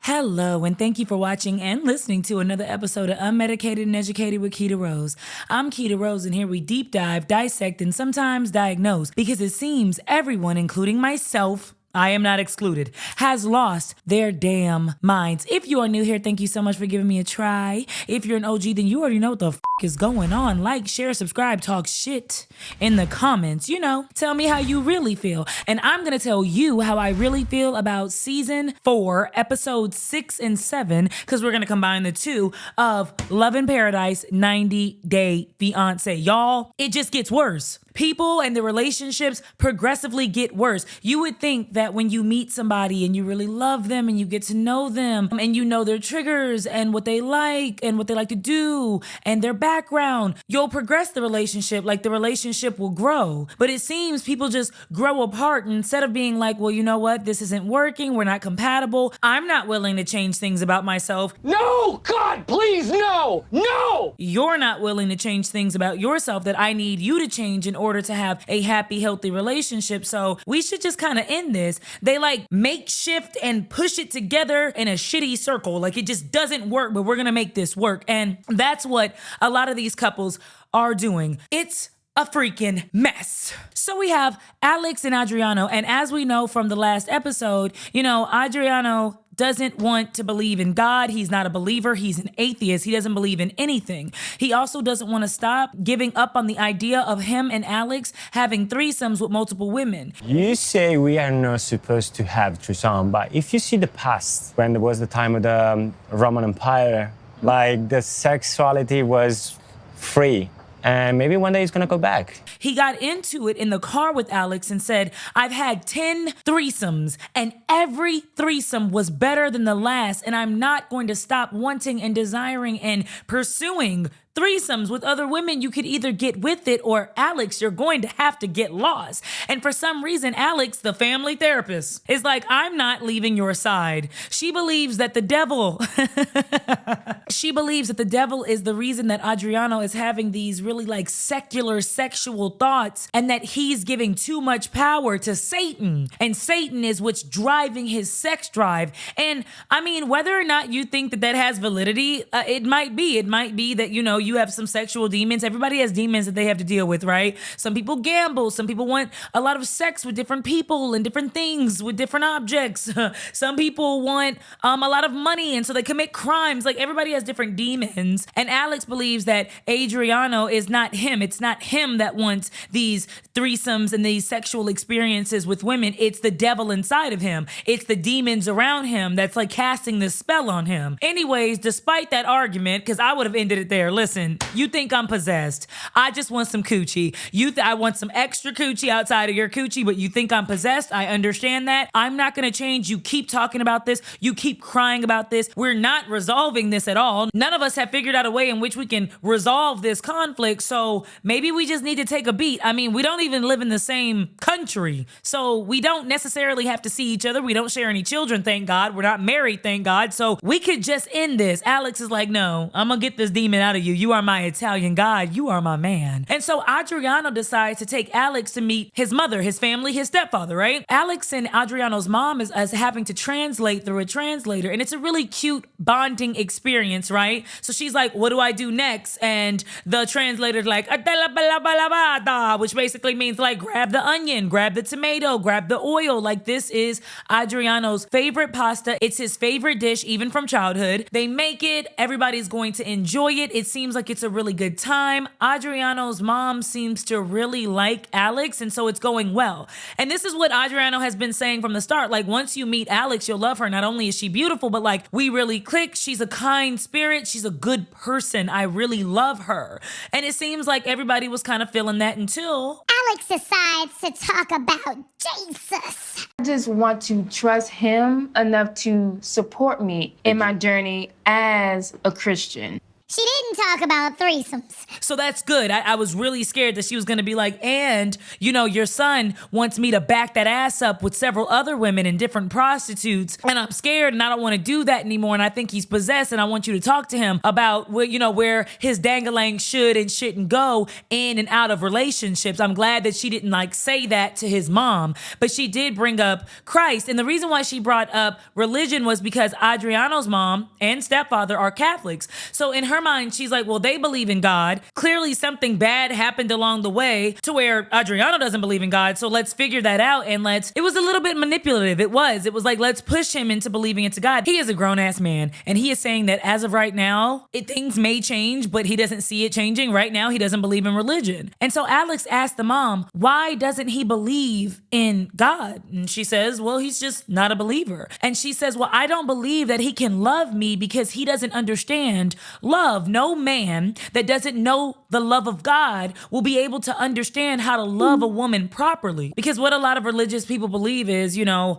Hello, and thank you for watching and listening to another episode of Unmedicated and Educated with Keita Rose. I'm Keita Rose, and here we deep dive, dissect, and sometimes diagnose, because it seems everyone, including myself, I am not excluded, has lost their damn minds. If you are new here, thank you so much for giving me a try. If you're an OG, then you already know what the is going on. Like, share, subscribe, talk shit in the comments. You know, tell me how you really feel. And I'm going to tell you how I really feel about season 4, episodes 6 and 7, because we're going to combine the two of Love in Paradise 90 Day Fiance. Y'all, it just gets worse. People and the relationships progressively get worse. You would think that when you meet somebody and you really love them and you get to know them and you know their triggers and what they like to do and their background, you'll progress the relationship, like the relationship will grow. But it seems people just grow apart, and instead of being like, well, you know what, this isn't working, we're not compatible, I'm not willing to change things about myself. No, God, please, no, no! You're not willing to change things about yourself that I need you to change in order to have a happy, healthy relationship. So we should just kind of end this. They like makeshift and push it together in a shitty circle. Like it just doesn't work, but we're going to make this work. And that's what a lot of these couples are doing. It's a freaking mess. So we have Alex and Adriano. And as we know from the last episode, you know, Adriano doesn't want to believe in God. He's not a believer. He's an atheist. He doesn't believe in anything. He also doesn't want to stop giving up on the idea of him and Alex having threesomes with multiple women. You say we are not supposed to have threesome, but if you see the past, when there was the time of the Roman Empire, like the sexuality was free. And maybe one day it's gonna go back. He got into it in the car with Alex and said, I've had 10 threesomes and every threesome was better than the last. And I'm not going to stop wanting and desiring and pursuing threesomes with other women. You could either get with it or Alex, you're going to have to get lost. And for some reason, Alex, the family therapist, is like, I'm not leaving your side. She believes that the devil, is the reason that Adriano is having these really like secular sexual thoughts and that he's giving too much power to Satan. And Satan is what's driving his sex drive. And I mean, whether or not you think that has validity, it might be that, you know, you have some sexual demons. Everybody has demons that they have to deal with, right? Some people gamble. Some people want a lot of sex with different people and different things with different objects. Some people want a lot of money, and so they commit crimes. Like everybody has different demons. And Alex believes that Adriano is not him. It's not him that wants these threesomes and these sexual experiences with women. It's the devil inside of him. It's the demons around him that's like casting this spell on him. Anyways, despite that argument, because I would have ended it there. Listen, you think I'm possessed. I just want some coochie. I want some extra coochie outside of your coochie, but you think I'm possessed. I understand that. I'm not going to change. You keep talking about this. You keep crying about this. We're not resolving this at all. None of us have figured out a way in which we can resolve this conflict. So maybe we just need to take a beat. I mean, we don't even live in the same country. So we don't necessarily have to see each other. We don't share any children, thank God. We're not married, thank God. So we could just end this. Alex is like, no, I'm going to get this demon out of you. You are my Italian God. You are my man. And so Adriano decides to take Alex to meet his mother, his family, his stepfather, right? Alex and Adriano's mom is having to translate through a translator. And it's a really cute bonding experience, right? So she's like, what do I do next? And the translator's like, which basically means like, grab the onion, grab the tomato, grab the oil. Like this is Adriano's favorite pasta. It's his favorite dish, even from childhood. They make it. Everybody's going to enjoy it. It seems like it's a really good time. Adriano's mom seems to really like Alex, and so it's going well. And this is what Adriano has been saying from the start. Like, once you meet Alex, you'll love her. Not only is she beautiful, but like, we really click. She's a kind spirit. She's a good person. I really love her. And it seems like everybody was kind of feeling that until Alex decides to talk about Jesus. I just want to trust him enough to support me in my journey as a Christian. She didn't talk about threesomes. So that's good. I was really scared that she was going to be like, and, your son wants me to back that ass up with several other women and different prostitutes. And I'm scared and I don't want to do that anymore. And I think he's possessed. And I want you to talk to him about, where his dangalang should and shouldn't go in and out of relationships. I'm glad that she didn't say that to his mom, but she did bring up Christ. And the reason why she brought up religion was because Adriano's mom and stepfather are Catholics. So in her mind, she's like, well, they believe in God. Clearly something bad happened along the way to where Adriano doesn't believe in God. So let's figure that out. And it was a little bit manipulative. It was like, let's push him into believing into God. He is a grown ass man. And he is saying that as of right now, things may change, but he doesn't see it changing. Right now, he doesn't believe in religion. And so Alex asked the mom, why doesn't he believe in God? And she says, well, he's just not a believer. And she says, well, I don't believe that he can love me because he doesn't understand love. No man that doesn't know the love of God will be able to understand how to love a woman properly. Because what a lot of religious people believe is,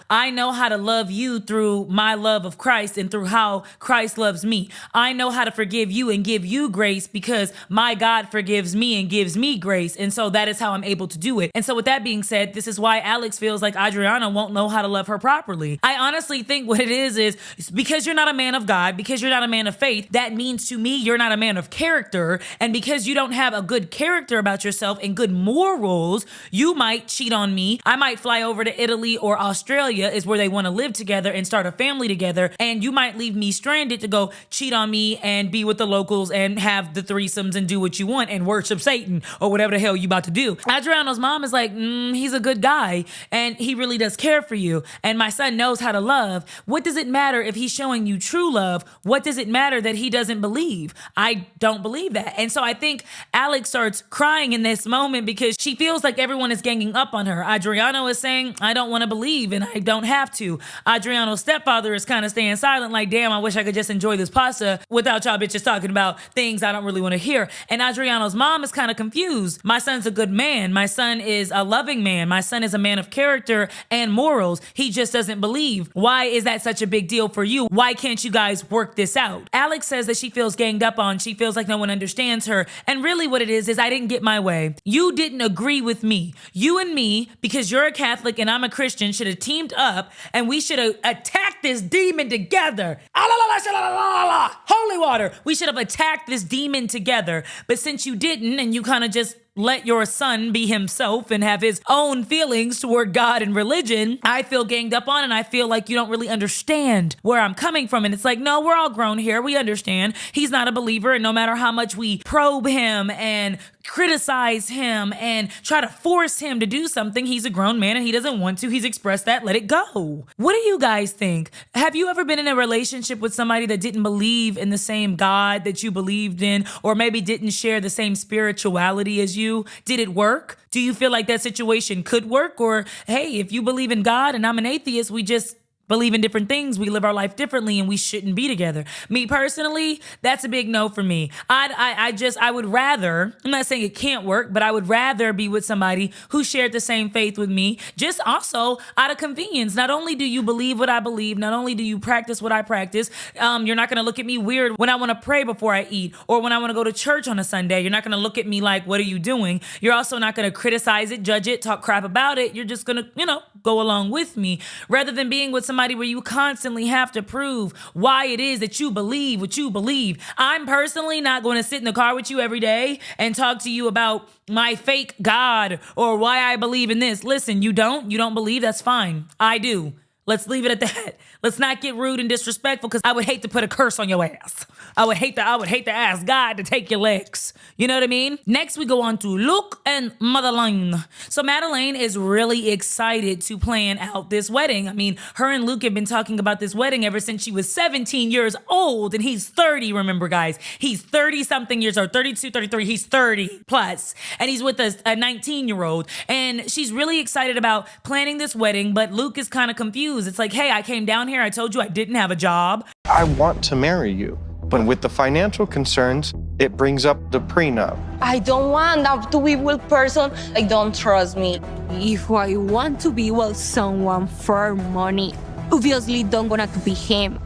I know how to love you through my love of Christ and through how Christ loves me. I know how to forgive you and give you grace because my God forgives me and gives me grace. And so that is how I'm able to do it. And so with that being said, this is why Alex feels like Adriana won't know how to love her properly. I honestly think what it is because you're not a man of God, because you're not a man of faith, that means to me you're not a man of character. And because you don't have a good character about yourself and good morals, you might cheat on me. I might fly over to Italy or Australia is where they want to live together and start a family together. And you might leave me stranded to go cheat on me and be with the locals and have the threesomes and do what you want and worship Satan or whatever the hell you about to do. Adriano's mom is like, he's a good guy and he really does care for you. And my son knows how to love. What does it matter if he's showing you true love? What does it matter that he doesn't believe? I don't believe that. And so I think Alex starts crying in this moment because she feels like everyone is ganging up on her. Adriano is saying, I don't want to believe and I don't have to. Adriano's stepfather is kind of staying silent like, damn, I wish I could just enjoy this pasta without y'all bitches talking about things I don't really want to hear. And Adriano's mom is kind of confused. My son's a good man. My son is a loving man. My son is a man of character and morals. He just doesn't believe. Why is that such a big deal for you? Why can't you guys work this out? Alex says that she feels ganged up on. She feels like no one understands her. And really what it is I didn't get my way. You didn't agree with me. You and me, because you're a Catholic and I'm a Christian, should have teamed up and we should have attacked this demon together. Holy water. We should have attacked this demon together. But since you didn't and you kind of just let your son be himself and have his own feelings toward God and religion, I feel ganged up on and I feel like you don't really understand where I'm coming from. And it's like, no, we're all grown here. We understand. He's not a believer. And no matter how much we probe him and criticize him and try to force him to do something, he's a grown man and he doesn't want to. He's expressed that. Let it go. What do you guys think? Have you ever been in a relationship with somebody that didn't believe in the same God that you believed in, or maybe didn't share the same spirituality as you? Did it work? Do you feel like that situation could work? Or, hey, if you believe in God and I'm an atheist, we just believe in different things. We live our life differently and we shouldn't be together. Me personally, that's a big no for me. I would rather, I'm not saying it can't work, but I would rather be with somebody who shared the same faith with me, just also out of convenience. Not only do you believe what I believe, not only do you practice what I practice, you're not going to look at me weird when I want to pray before I eat or when I want to go to church on a Sunday. You're not going to look at me like, what are you doing? You're also not going to criticize it, judge it, talk crap about it. You're just going to, go along with me rather than being with somebody where you constantly have to prove why it is that you believe what you believe. I'm personally not going to sit in the car with you every day and talk to you about my fake God or why I believe in this. Listen, you don't believe, that's fine. I do. Let's leave it at that. Let's not get rude and disrespectful because I would hate to put a curse on your ass. I would hate to ask God to take your legs. You know what I mean? Next, we go on to Luke and Madeline. So Madeline is really excited to plan out this wedding. I mean, her and Luke have been talking about this wedding ever since she was 17 years old and he's 30, remember guys. He's 30-something years old, 32, 33, he's 30 plus. And he's with a 19-year-old. And she's really excited about planning this wedding, but Luke is kind of confused. It's like, hey, I came down here, I told you I didn't have a job. I want to marry you. But with the financial concerns, it brings up the prenup. I don't want that to be with person. I don't trust me. If I want to be with someone for money, obviously don't gonna be him.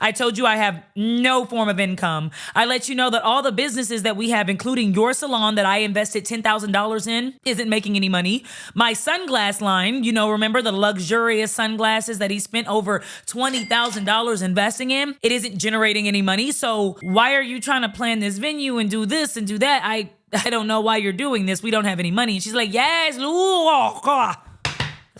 I told you I have no form of income. I let you know that all the businesses that we have, including your salon that I invested $10,000 in, isn't making any money. My sunglass line, remember the luxurious sunglasses that he spent over $20,000 investing in? It isn't generating any money. So why are you trying to plan this venue and do this and do that? I don't know why you're doing this. We don't have any money. And she's like, yes, look.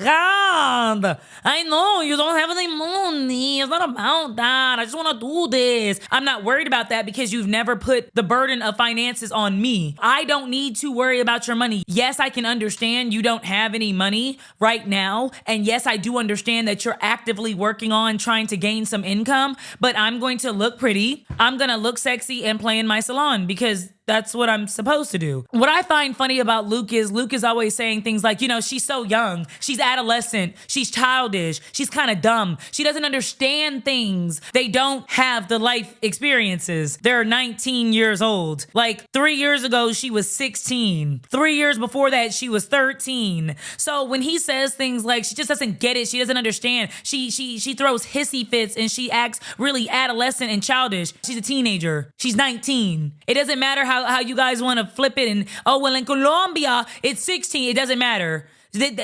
God, I know you don't have any money. It's not about that. I just want to do this. I'm not worried about that because you've never put the burden of finances on me. I don't need to worry about your money. Yes, I can understand you don't have any money right now. And yes, I do understand that you're actively working on trying to gain some income, but I'm going to look pretty. I'm going to look sexy and play in my salon because that's what I'm supposed to do. What I find funny about Luke is always saying things like, she's so young. She's adolescent. She's childish. She's kind of dumb. She doesn't understand things. They don't have the life experiences. They're 19 years old. Like 3 years ago, she was 16. 3 years before that, she was 13. So when he says things like she just doesn't get it, she doesn't understand, she throws hissy fits and she acts really adolescent and childish. She's a teenager. She's 19. It doesn't matter how you guys want to flip it and, in Colombia, it's 16. It doesn't matter.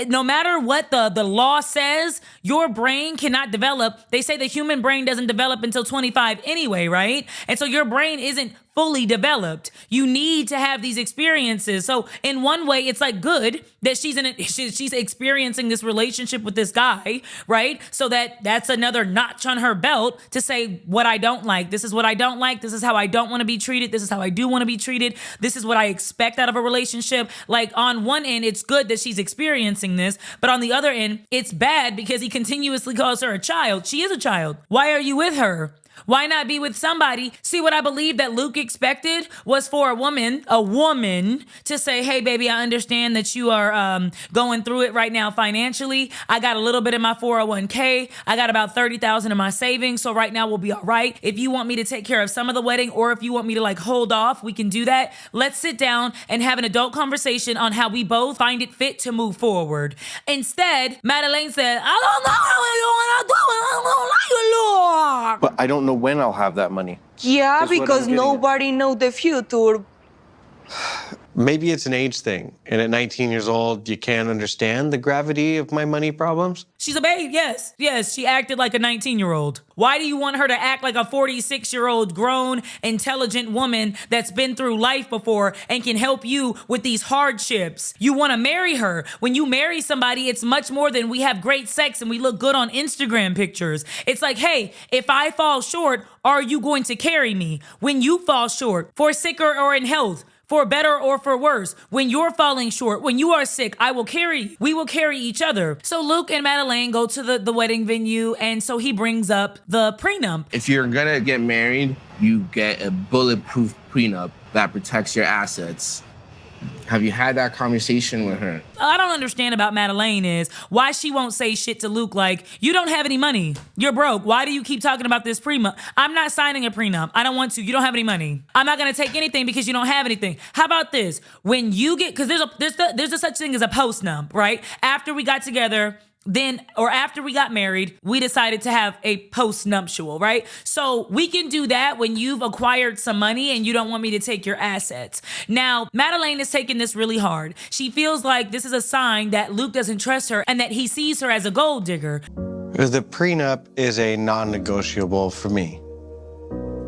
No matter what the law says, your brain cannot develop. They say the human brain doesn't develop until 25 anyway, right? And so your brain isn't fully developed. You need to have these experiences. So in one way, it's like good that she's experiencing this relationship with this guy, right? So that's another notch on her belt to say what I don't like. This is what I don't like. This is how I don't want to be treated. This is how I do want to be treated. This is what I expect out of a relationship. Like on one end, it's good that she's experiencing this, but on the other end, it's bad because he continuously calls her a child. She is a child. Why are you with her? Why not be with somebody? See, what I believe that Luke expected was for a woman to say, hey, baby, I understand that you are going through it right now financially. I got a little bit in my 401k. I got about $30,000 in my savings. So right now we'll be all right. If you want me to take care of some of the wedding or if you want me to hold off, we can do that. Let's sit down and have an adult conversation on how we both find it fit to move forward. Instead, Madeline said, I don't know what you want to do. I don't like you, Lord. But I don't know when I'll have that money. Yeah, Is what I'm because getting at. nobody knows the future. Maybe it's an age thing. And at 19 years old, you can't understand the gravity of my money problems. She's a babe, yes. Yes, she acted like a 19-year-old. Why do you want her to act like a 46-year-old grown, intelligent woman that's been through life before and can help you with these hardships? You want to marry her. When you marry somebody, it's much more than we have great sex and we look good on Instagram pictures. It's like, hey, if I fall short, are you going to carry me? When you fall short, for sicker or in health, for better or for worse, when you're falling short, when you are sick, I will carry you. We will carry each other. So Luke and Madeline go to the wedding venue, and so he brings up the prenup. If you're gonna get married, you get a bulletproof prenup that protects your assets. Have you had that conversation with her? I don't understand about Madeline is why she won't say shit to Luke like, you don't have any money. You're broke. Why do you keep talking about this prenup? I'm not signing a prenup. I don't want to. You don't have any money. I'm not going to take anything because you don't have anything. How about this? When you get, because there's a such thing as a postnup, right? After we got together, after we got married, we decided to have a post-nuptial, right? So we can do that when you've acquired some money and you don't want me to take your assets. Now, Madeline is taking this really hard. She feels like this is a sign that Luke doesn't trust her and that he sees her as a gold digger. The prenup is a non-negotiable for me.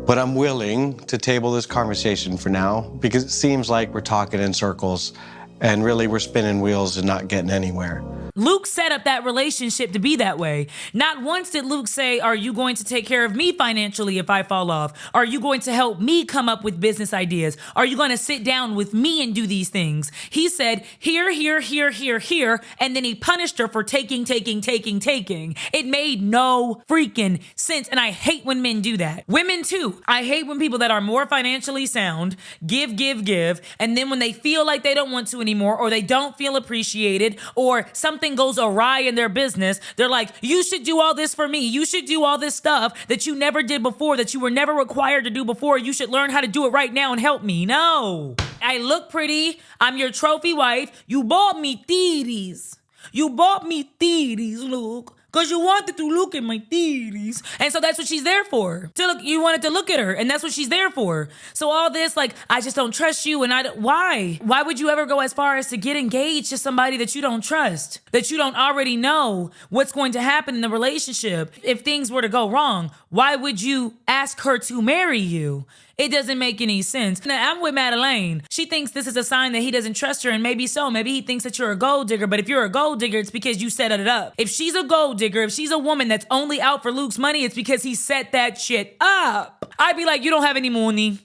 But I'm willing to table this conversation for now because it seems like we're talking in circles and really we're spinning wheels and not getting anywhere. Luke set up that relationship to be that way. Not once did Luke say, are you going to take care of me financially if I fall off? Are you going to help me come up with business ideas? Are you going to sit down with me and do these things? He said, here, here, here, here, here, and then he punished her for taking. It made no freaking sense, and I hate when men do that. Women too. I hate when people that are more financially sound give, and then when they feel like they don't want to anymore, or they don't feel appreciated, or something goes awry in their business, they're like, you should do all this for me. You should do all this stuff that you never did before, that you were never required to do before. You should learn how to do it right now and help me. No. I look pretty. I'm your trophy wife. You bought me titties. You bought me titties, Luke. Because you wanted to look at my titties. And so that's what she's there for. You wanted to look at her, and that's what she's there for. So all this, like, I just don't trust you, and why? Why would you ever go as far as to get engaged to somebody that you don't trust? That you don't already know what's going to happen in the relationship? If things were to go wrong, why would you ask her to marry you? It doesn't make any sense. Now, I'm with Madeline. She thinks this is a sign that he doesn't trust her, and maybe so. Maybe he thinks that you're a gold digger, but if you're a gold digger, it's because you set it up. If she's a gold digger, if she's a woman that's only out for Luke's money, it's because he set that shit up. I'd be like, you don't have any money.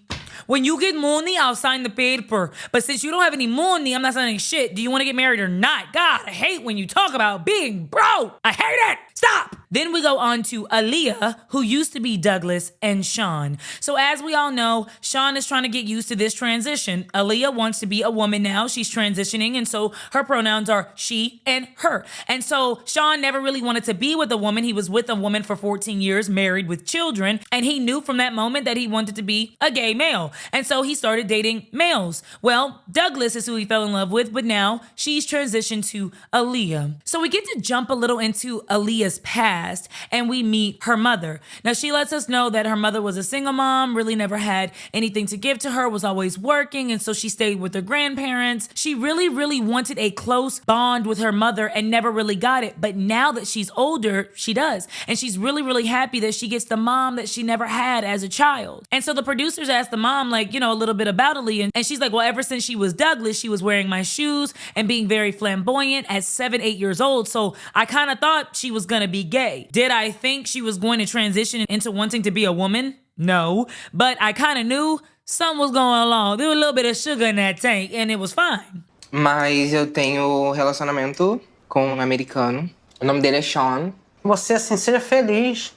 When you get money, I'll sign the paper. But since you don't have any money, I'm not signing shit. Do you want to get married or not? God, I hate when you talk about being broke. I hate it. Stop. Then we go on to Aaliyah, who used to be Douglas, and Sean. So as we all know, Sean is trying to get used to this transition. Aaliyah wants to be a woman now. She's transitioning, and so her pronouns are she and her. And so Sean never really wanted to be with a woman. He was with a woman for 14 years, married with children, and he knew from that moment that he wanted to be a gay male. And so he started dating males. Well, Douglas is who he fell in love with, but now she's transitioned to Aaliyah. So we get to jump a little into Aaliyah's past, and we meet her mother. Now, she lets us know that her mother was a single mom, really never had anything to give to her, was always working, and so she stayed with her grandparents. She really, really wanted a close bond with her mother and never really got it. But now that she's older, she does. And she's really, really happy that she gets the mom that she never had as a child. And so the producers asked the mom, like, a little bit about Aaliyah. And she's like, well, ever since she was Douglas, she was wearing my shoes and being very flamboyant at 7, 8 years old. So I kind of thought she was going to be gay. Did I think she was going to transition into wanting to be a woman? No. But I kind of knew something was going along. There was a little bit of sugar in that tank, and it was fine. Mas eu tenho relacionamento com um americano. O nome dele é Sean. Você, assim, seja feliz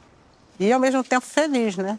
e, ao mesmo tempo, feliz, né?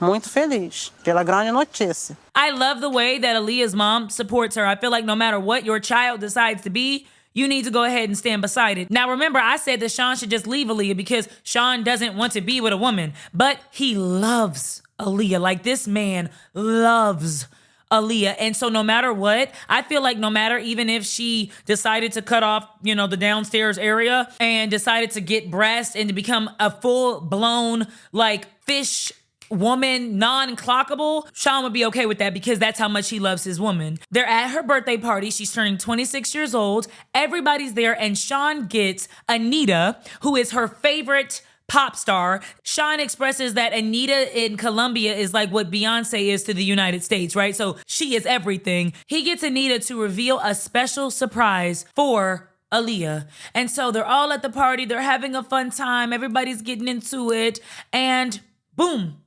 Muito feliz pela grande notícia. I love the way that Aaliyah's mom supports her. I feel like no matter what your child decides to be, you need to go ahead and stand beside it. Now, remember, I said that Sean should just leave Aaliyah because Sean doesn't want to be with a woman, but he loves Aaliyah. Like, this man loves Aaliyah. And so no matter what, I feel like no matter, even if she decided to cut off, the downstairs area and decided to get breasts and to become a full-blown, like, fish woman, non-clockable, Sean would be okay with that because that's how much he loves his woman. They're at her birthday party. She's turning 26 years old. Everybody's there, and Sean gets Anita, who is her favorite pop star. Sean expresses that Anita in Colombia is like what Beyonce is to the United States, right? So she is everything. He gets Anita to reveal a special surprise for Aaliyah. And so they're all at the party. They're having a fun time. Everybody's getting into it. And boom.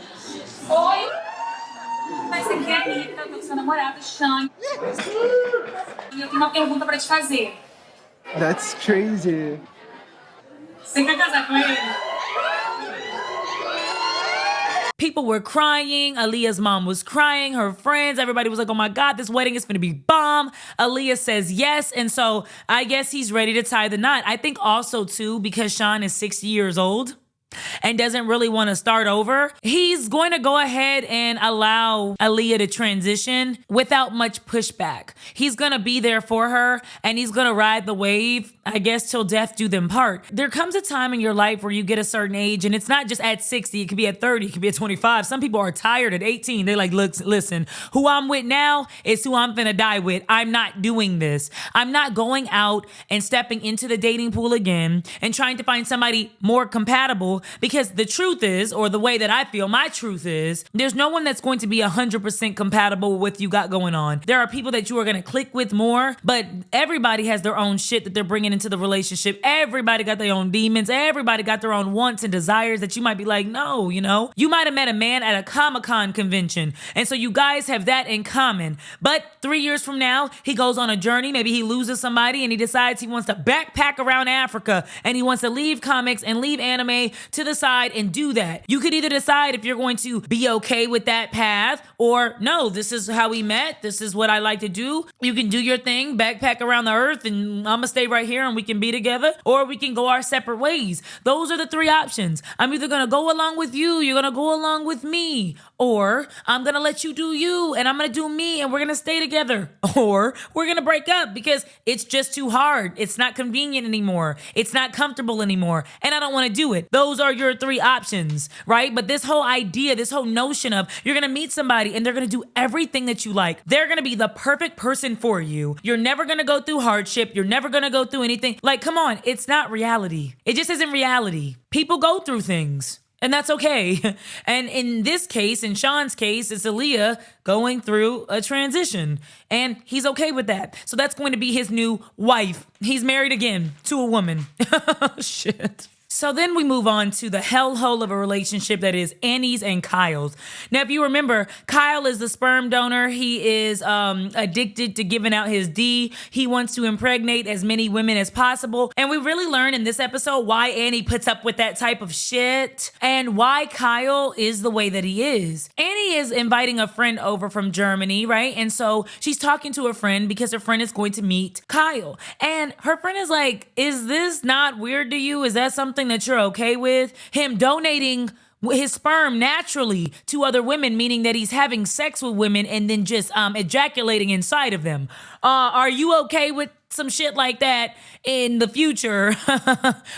Oi! Mas você quer a Anitta, eu tô com seu namorado, Sean. E eu tenho uma pergunta pra te fazer. That's crazy. Você quer casar com ele? People were crying. Aaliyah's mom was crying. Her friends, everybody was like, oh my God, this wedding is going to be bomb. Aaliyah says yes. And so I guess he's ready to tie the knot. I think also too, because Sean is 60 years old and doesn't really want to start over, he's going to go ahead and allow Aaliyah to transition without much pushback. He's going to be there for her, and he's going to ride the wave, I guess, till death do them part. There comes a time in your life where you get a certain age, and it's not just at 60, it could be at 30, it could be at 25. Some people are tired at 18. They're like, look, listen, who I'm with now is who I'm finna die with. I'm not doing this. I'm not going out and stepping into the dating pool again and trying to find somebody more compatible, because the truth is, or the way that I feel, my truth is, there's no one that's going to be 100% compatible with what you got going on. There are people that you are going to click with more, but everybody has their own shit that they're bringing into the relationship. Everybody got their own demons. Everybody got their own wants and desires that you might be like, no, you might have met a man at a Comic-Con convention, and so you guys have that in common. But 3 years from now, he goes on a journey. Maybe he loses somebody and he decides he wants to backpack around Africa and he wants to leave comics and leave anime to the side and do that. You could either decide if you're going to be okay with that path or no, this is how we met. This is what I like to do. You can do your thing, backpack around the earth, and I'm gonna stay right here and we can be together, or we can go our separate ways. Those are the three options. I'm either gonna go along with you, you're gonna go along with me, or I'm gonna let you do you and I'm gonna do me and we're gonna stay together, or we're gonna break up because it's just too hard. It's not convenient anymore. It's not comfortable anymore. And I don't wanna do it. Those are your three options, right? But this whole idea, this whole notion of you're gonna meet somebody and they're gonna do everything that you like. They're gonna be the perfect person for you. You're never gonna go through hardship. You're never gonna go through anything. Like, come on, it's not reality. It just isn't reality. People go through things. And that's okay. And in this case, in Sean's case, it's Aaliyah going through a transition. And he's okay with that. So that's going to be his new wife. He's married again to a woman. Shit. So then we move on to the hellhole of a relationship that is Annie's and Kyle's. Now, if you remember, Kyle is the sperm donor. He is addicted to giving out his D. He wants to impregnate as many women as possible. And we really learn in this episode why Annie puts up with that type of shit and why Kyle is the way that he is. Annie is inviting a friend over from Germany, right? And so she's talking to her friend because her friend is going to meet Kyle. And her friend is like, is this not weird to you? Is that something that you're okay with? Him donating his sperm naturally to other women, meaning that he's having sex with women and then just ejaculating inside of them. Are you okay with some shit like that in the future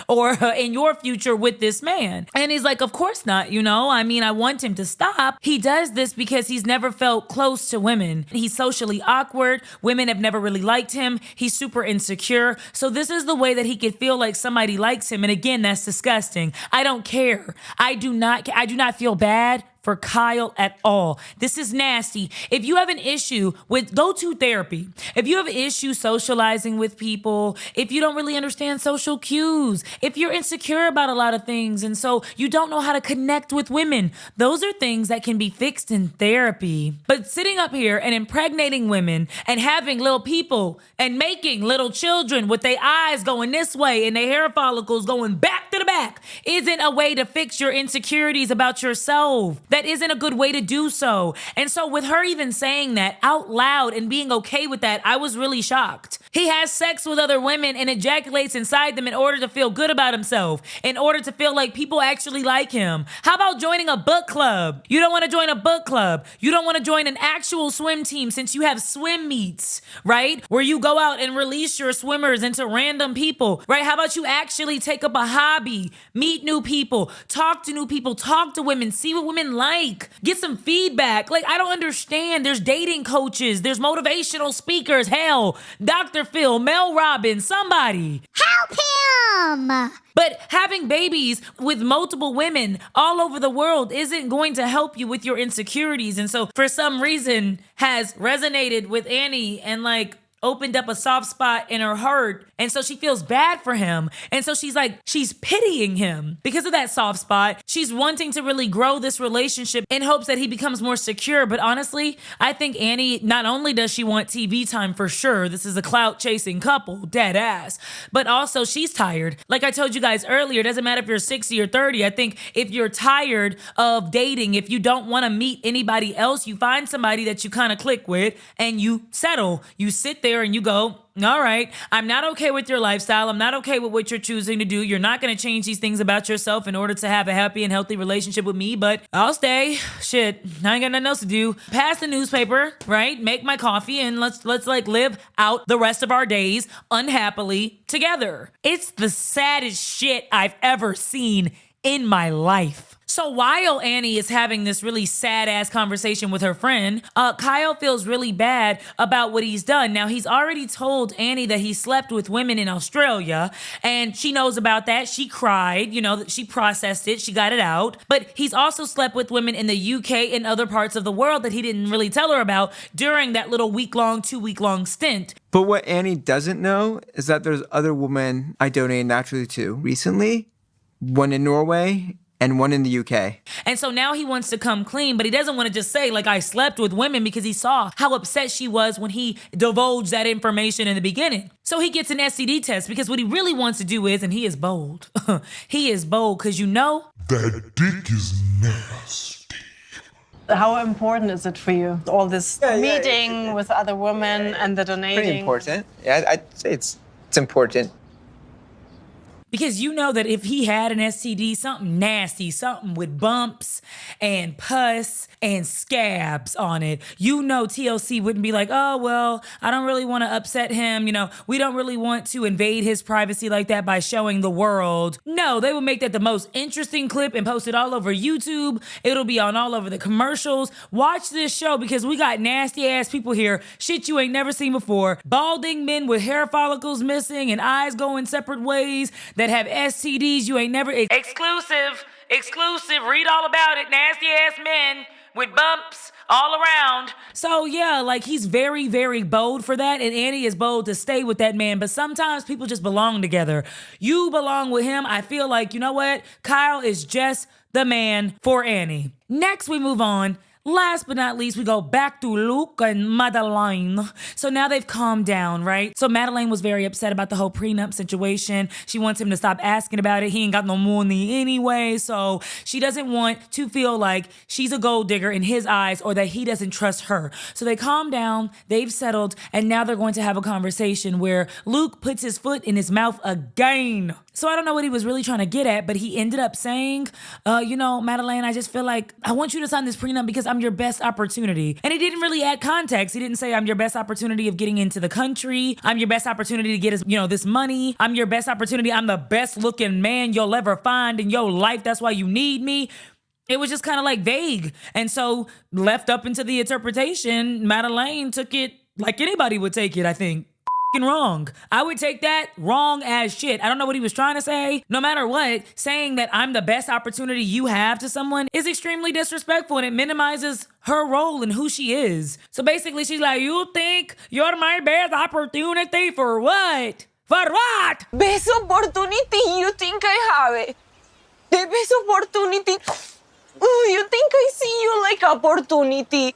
or in your future with this man? And he's like, of course not. You know, I mean, I want him to stop. He does this because he's never felt close to women. He's socially awkward. Women have never really liked him. He's super insecure. So this is the way that he could feel like somebody likes him. And again, that's disgusting. I don't care. I do not feel bad for Kyle at all. This is nasty. If you have an issue with, go to therapy. If you have an issue socializing with people, if you don't really understand social cues, if you're insecure about a lot of things and so you don't know how to connect with women, those are things that can be fixed in therapy. But sitting up here and impregnating women and having little people and making little children with their eyes going this way and their hair follicles going back to the back isn't a way to fix your insecurities about yourself. That isn't a good way to do so. And so with her even saying that out loud and being okay with that, I was really shocked. He has sex with other women and ejaculates inside them in order to feel good about himself, in order to feel like people actually like him. How about joining a book club? You don't want to join a book club. You don't want to join an actual swim team since you have swim meets, right? Where you go out and release your swimmers into random people, right? How about you actually take up a hobby, meet new people, talk to new people, talk to women, see what women like, get some feedback. Like, I don't understand. There's dating coaches, there's motivational speakers, hell, Dr. Phil, Mel Robbins, somebody. Help him! But having babies with multiple women all over the world isn't going to help you with your insecurities. And so for some reason has resonated with Annie and like opened up a soft spot in her heart. And so she feels bad for him. And so she's pitying him because of that soft spot. She's wanting to really grow this relationship in hopes that he becomes more secure. But honestly, I think Annie, not only does she want TV time for sure, this is a clout chasing couple, dead ass, but also she's tired. Like I told you guys earlier, it doesn't matter if you're 60 or 30. I think if you're tired of dating, if you don't want to meet anybody else, you find somebody that you kind of click with and you settle. You sit there and you go, all right, I'm not okay with your lifestyle. I'm not okay with what you're choosing to do. You're not going to change these things about yourself in order to have a happy and healthy relationship with me, but I'll stay. Shit, I ain't got nothing else to do. Pass the newspaper, right? Make my coffee and let's like live out the rest of our days unhappily together. It's the saddest shit I've ever seen in my life. So while Annie is having this really sad ass conversation with her friend, Kyle feels really bad about what he's done. Now, he's already told Annie that he slept with women in Australia, and she knows about that. She cried, you know, she processed it, she got it out. But he's also slept with women in the UK and other parts of the world that he didn't really tell her about during that little 2-week-long stint. But what Annie doesn't know is that there's other women I donated naturally to recently, one in Norway and one in the UK. And so now he wants to come clean, but he doesn't want to just say, like, I slept with women, because he saw how upset she was when he divulged that information in the beginning. So he gets an STD test, because what he really wants to do is, and he is bold, he is bold, because that dick is nasty. How important is it for you? All this meeting with other women and the donating? Pretty important. Yeah, I'd say it's important. Because you know that if he had an STD, something nasty, something with bumps and pus and scabs on it, you know TLC wouldn't be like, oh, well, I don't really want to upset him. You know, we don't really want to invade his privacy like that by showing the world. No, they would make that the most interesting clip and post it all over YouTube. It'll be on all over the commercials. Watch this show, because we got nasty ass people here, shit you ain't never seen before, balding men with hair follicles missing and eyes going separate ways, that have STDs you ain't never... Exclusive, read all about it. Nasty ass men with bumps all around. So yeah, like, he's very, very bold for that, and Annie is bold to stay with that man, but sometimes people just belong together. You belong with him. I feel like, you know what? Kyle is just the man for Annie. Next, we move on. Last but not least, we go back to Luke and Madeline. So now they've calmed down, right? So Madeline was very upset about the whole prenup situation. She wants him to stop asking about it. He ain't got no money anyway. So she doesn't want to feel like she's a gold digger in his eyes, or that he doesn't trust her. So they calm down, they've settled, and now they're going to have a conversation where Luke puts his foot in his mouth again. So I don't know what he was really trying to get at, but he ended up saying, you know, Madeline, I just feel like I want you to sign this prenup because I'm your best opportunity. And he didn't really add context. He didn't say, I'm your best opportunity of getting into the country. I'm your best opportunity to get, this money. I'm your best opportunity. I'm the best looking man you'll ever find in your life. That's why you need me. It was just kind of like vague. And so left up into the interpretation, Madeline took it like anybody would take it, I think. Wrong. I would take that wrong as shit. I don't know what he was trying to say. No matter what, saying that I'm the best opportunity you have to someone is extremely disrespectful, and it minimizes her role and who she is. So basically, she's like, you think you're my best opportunity for what? For what? Best opportunity you think I have it. The best opportunity. Ooh, you think I see you like opportunity.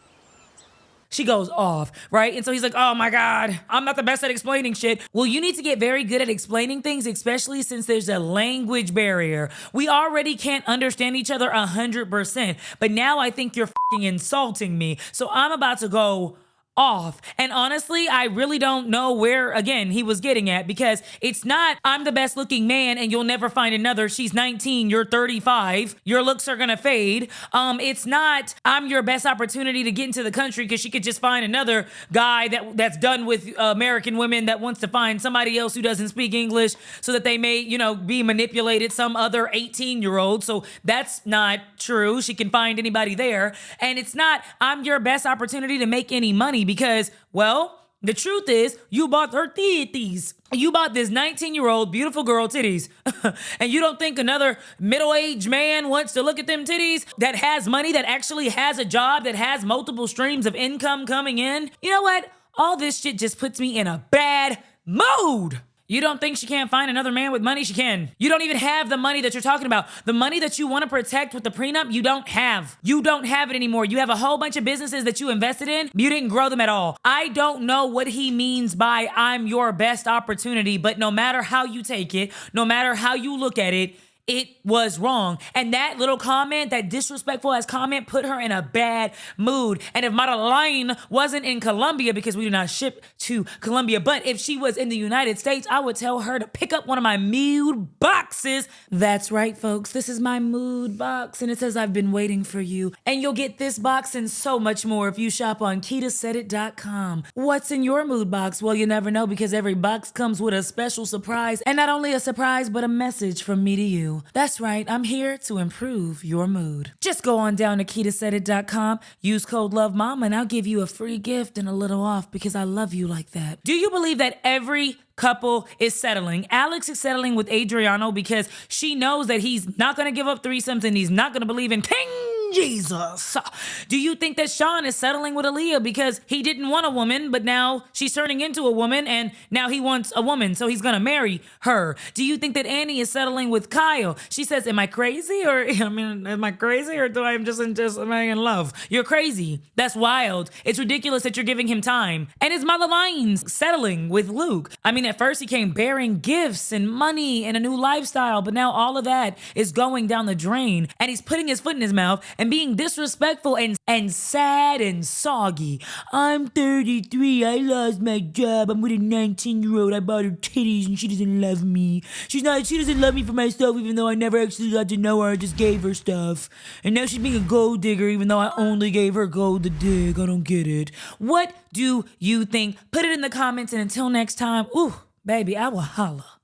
She goes off, right? And so he's like, oh my God, I'm not the best at explaining shit. Well, you need to get very good at explaining things, especially since there's a language barrier. We already can't understand each other 100%, but now I think you're fucking insulting me. So I'm about to go off. And honestly, I really don't know where, again, he was getting at, because it's not, I'm the best looking man and you'll never find another. She's 19, you're 35, your looks are gonna fade. It's not, I'm your best opportunity to get into the country because she could just find another guy that's done with American women that wants to find somebody else who doesn't speak English so that they may, be manipulated, some other 18-year-old. So that's not true. She can find anybody there. And it's not, I'm your best opportunity to make any money, because, well, the truth is, you bought her titties. You bought this 19-year-old beautiful girl titties. And you don't think another middle-aged man wants to look at them titties that has money, that actually has a job, that has multiple streams of income coming in? You know what? All this shit just puts me in a bad mood. You don't think she can't find another man with money? She can. You don't even have the money that you're talking about. The money that you want to protect with the prenup, you don't have. You don't have it anymore. You have a whole bunch of businesses that you invested in. You didn't grow them at all. I don't know what he means by I'm your best opportunity, but no matter how you take it, no matter how you look at it, it was wrong. And that little comment, that disrespectful ass comment, put her in a bad mood. And if Madeline wasn't in Colombia, because we do not ship to Colombia, but if she was in the United States, I would tell her to pick up one of my mood boxes. That's right, folks. This is my mood box, and it says I've been waiting for you. And you'll get this box and so much more if you shop on KitaSaidIt.com. What's in your mood box? Well, you never know, because every box comes with a special surprise, and not only a surprise, but a message from me to you. That's right, I'm here to improve your mood. Just go on down to KitaSaidIt.com, use code LOVEMAMA, and I'll give you a free gift and a little off, because I love you like that. Do you believe that every couple is settling? Alex is settling with Adriano because she knows that he's not going to give up threesomes and he's not going to believe in king Jesus. Do you think that Sean is settling with Aaliyah because he didn't want a woman, but now she's turning into a woman and now he wants a woman, so he's gonna marry her? Do you think that Annie is settling with Kyle? She says, am I crazy? Or, am I crazy or am I in love? You're crazy. That's wild. It's ridiculous that you're giving him time. And is Madeline settling with Luke? I mean, at first he came bearing gifts and money and a new lifestyle, but now all of that is going down the drain and he's putting his foot in his mouth and being disrespectful and sad and soggy. I'm 33. I lost my job. I'm with a 19-year-old. I bought her titties and she doesn't love me. She doesn't love me for myself, even though I never actually got to know her. I just gave her stuff. And now she's being a gold digger, even though I only gave her gold to dig. I don't get it. What do you think? Put it in the comments, and until next time, ooh, baby, I will holla.